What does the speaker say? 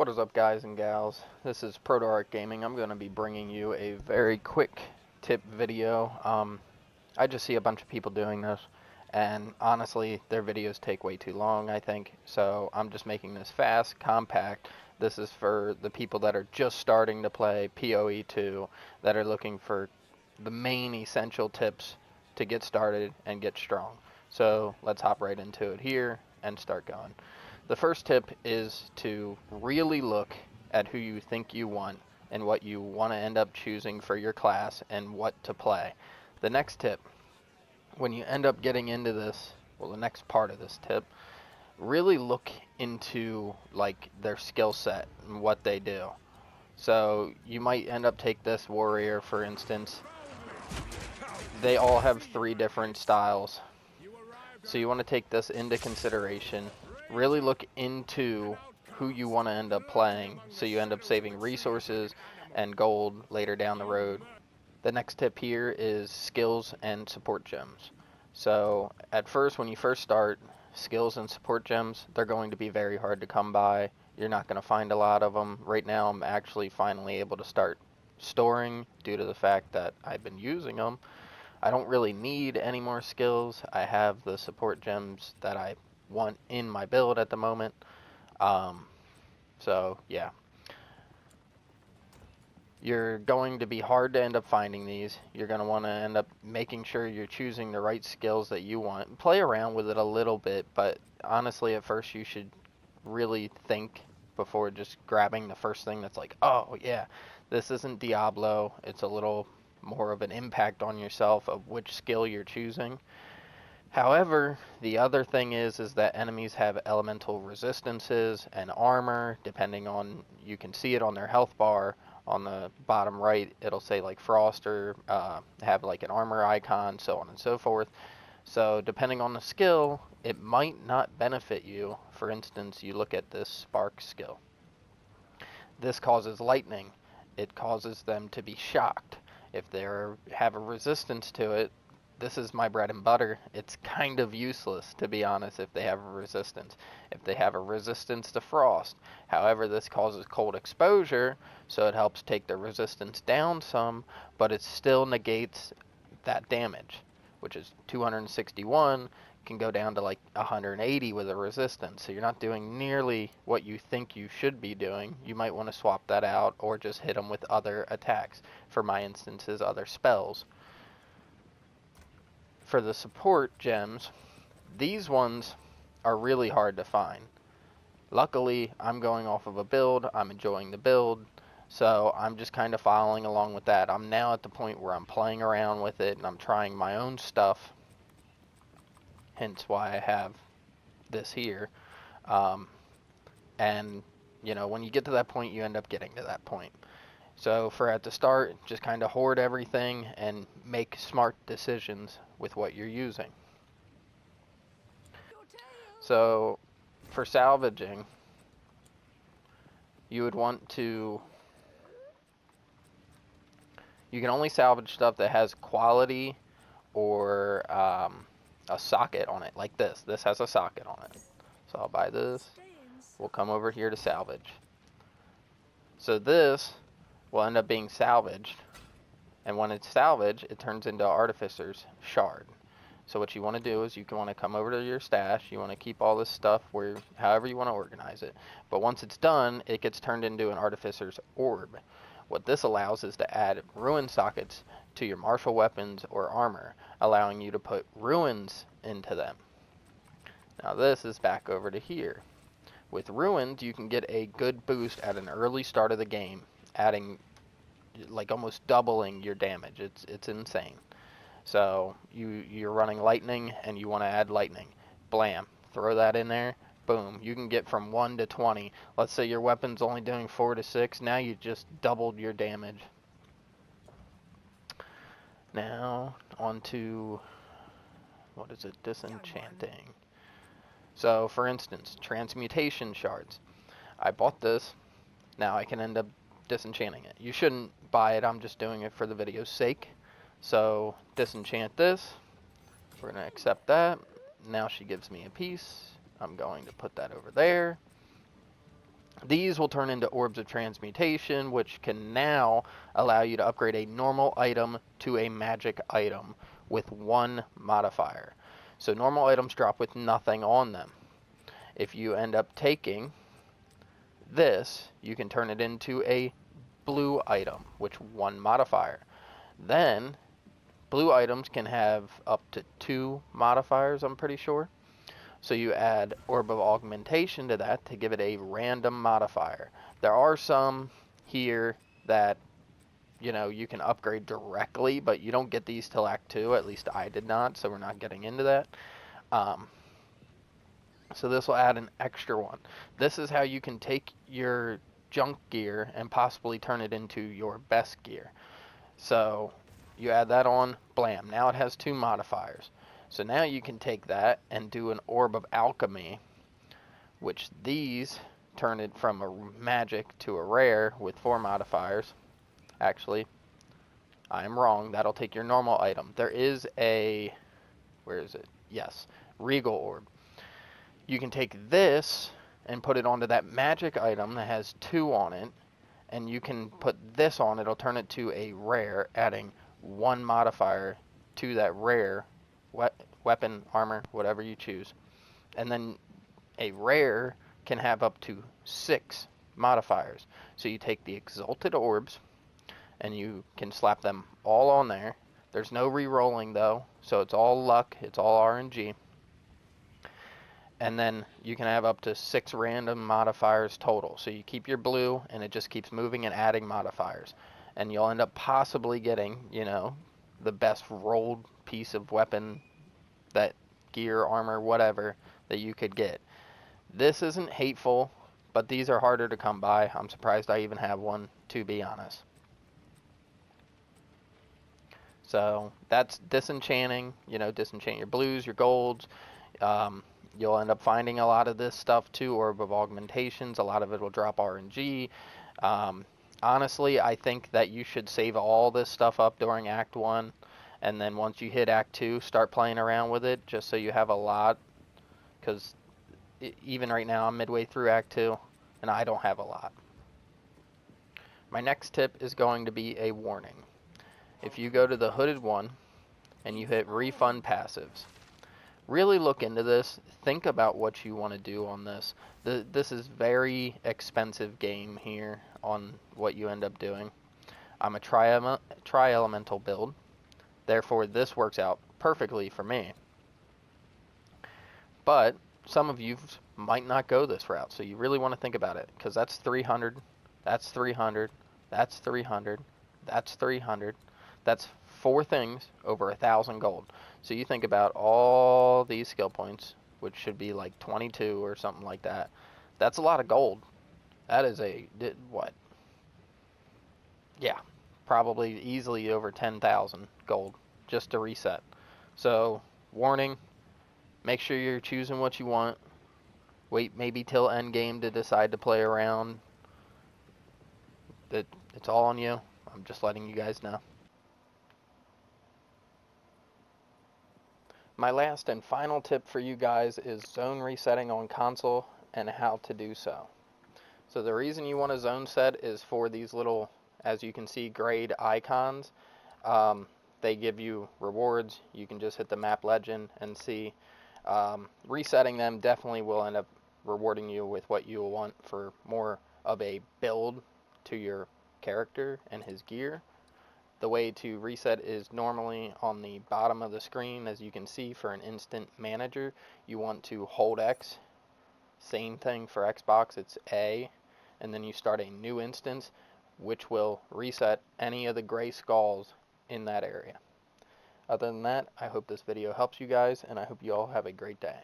What is up, guys and gals? This is ProtoArt Gaming. I'm going to be bringing you a very quick tip video. I just see a bunch of people doing this, and honestly, their videos take way too long, I think. So I'm just making this fast, compact. This is for the people that are just starting to play PoE 2, that are looking for the main essential tips to get started and get strong. So let's hop right into it here and start going. The first tip is to really look at who you think you want and what you want to end up choosing for your class and what to play. The next tip, when you end up getting into this, well, the next part of this tip, really look into like their skill set and what they do. So you might end up take this warrior, for instance. They all have 3 different styles. So you want to take this into consideration. Really look into who you want to end up playing, so you end up saving resources and gold later down the road. The next tip here is skills and support gems. So at first, when you first start, skills and support gems, they're going to be very hard to come by. You're not going to find a lot of them. Right now, I'm actually finally able to start storing due to the fact that I've been using them. I don't really need any more skills. I have the support gems that I want in my build at the moment. So yeah, you're going to be hard to end up finding these. You're going to want to end up making sure you're choosing the right skills that you want. Play around with it a little bit, but honestly at first you should really think before just grabbing the first thing that's like, oh yeah, this isn't Diablo. It's a little more of an impact on yourself of which skill you're choosing. However, the other thing is that enemies have elemental resistances and armor, depending on, you can see it on their health bar. On the bottom right, it'll say like frost or have like an armor icon, so on and so forth. So depending on the skill, it might not benefit you. For instance, you look at this spark skill. This causes lightning. It causes them to be shocked. If they have a resistance to it, this is my bread and butter. It's kind of useless, to be honest, if they have a resistance. If they have a resistance to frost. However, this causes cold exposure, so it helps take the resistance down some, but it still negates that damage, which is 261, can go down to like 180 with a resistance. So you're not doing nearly what you think you should be doing. You might want to swap that out or just hit them with other attacks. For my instances, other spells. For the support gems, these ones are really hard to find. Luckily, I'm going off of a build. I'm enjoying the build, so I'm just kind of following along with that. I'm now at the point where I'm playing around with it and I'm trying my own stuff, hence why I have this here. And you know, when you get to that point, you end up getting to that point. So for at the start, just kind of hoard everything and make smart decisions with what you're using. So for salvaging, you would want to, you can only salvage stuff that has quality or a socket on it, like this. This has a socket on it. So I'll buy this. We'll come over here to salvage. So this will end up being salvaged, and when it's salvaged, it turns into Artificer's Shard. So what you want to do is you want to come over to your stash. You want to keep all this stuff where, however you want to organize it. But once it's done, it gets turned into an Artificer's Orb. What this allows is to add ruin sockets to your martial weapons or armor, allowing you to put ruins into them. Now this is back over to here. With ruins, you can get a good boost at an early start of the game, adding, like, almost doubling your damage. It's insane. So you're running lightning and you want to add lightning. Blam. Throw that in there. Boom. You can get from 1 to 20. Let's say your weapon's only doing 4 to 6. Now you just doubled your damage. Now on to, what is it? Disenchanting. So for instance, transmutation shards. I bought this. Now I can end up disenchanting it. You shouldn't buy it. I'm just doing it for the video's sake. So disenchant this. We're going to accept that. Now she gives me a piece. I'm going to put that over there. These will turn into orbs of transmutation, which can now allow you to upgrade a normal item to a magic item with 1 modifier. So normal items drop with nothing on them. If you end up taking this, you can turn it into a blue item, which 1 modifier. Then, blue items can have up to 2 modifiers, I'm pretty sure. So you add Orb of Augmentation to that to give it a random modifier. There are some here that, you know, you can upgrade directly, but you don't get these till Act 2. At least I did not, so we're not getting into that. So this will add an extra one. This is how you can take your junk gear and possibly turn it into your best gear. So you add that on, blam. Now it has 2 modifiers. So now you can take that and do an Orb of Alchemy, which these turn it from a magic to a rare with 4 modifiers. Actually, I am wrong. That'll take your normal item. There is a, where is it? Yes, Regal Orb. You can take this and put it onto that magic item that has 2 on it, and you can put this on. It'll turn it to a rare, adding 1 modifier to that rare weapon, armor, whatever you choose. And then a rare can have up to 6 modifiers. So you take the Exalted Orbs, and you can slap them all on there. There's no re-rolling though, so it's all luck, it's all RNG. And then you can have up to 6 random modifiers total. So you keep your blue, and it just keeps moving and adding modifiers. And you'll end up possibly getting, you know, the best rolled piece of weapon, that gear, armor, whatever, that you could get. This isn't hateful, but these are harder to come by. I'm surprised I even have one, to be honest. So that's disenchanting, you know, disenchant your blues, your golds. You'll end up finding a lot of this stuff too, Orb of Augmentations. A lot of it will drop RNG. Honestly, I think that you should save all this stuff up during Act 1. And then once you hit Act 2, start playing around with it, just so you have a lot. Because even right now, I'm midway through Act 2, and I don't have a lot. My next tip is going to be a warning. If you go to the hooded one, and you hit Refund Passives, really look into this. Think about what you want to do on this. This is very expensive game here on what you end up doing. I'm a tri-elemental build. Therefore, this works out perfectly for me. But some of you might not go this route, so you really want to think about it, because that's 300, that's 300, that's 300, that's 300. That's 4 things over 1,000 gold. So you think about all these skill points, which should be like 22 or something like that. That's a lot of gold. That is what? Yeah, probably easily over 10,000 gold just to reset. So, warning, make sure you're choosing what you want. Wait maybe till end game to decide to play around. It's all on you. I'm just letting you guys know. My last and final tip for you guys is zone resetting on console and how to do so. So the reason you want a zone set is for these little, as you can see, grade icons. They give you rewards. You can just hit the map legend and see. Resetting them definitely will end up rewarding you with what you will want for more of a build to your character and his gear. The way to reset is normally on the bottom of the screen. As you can see, for an instant manager, you want to hold X. Same thing for Xbox, it's A, and then you start a new instance, which will reset any of the gray skulls in that area. Other than that, I hope this video helps you guys, and I hope you all have a great day.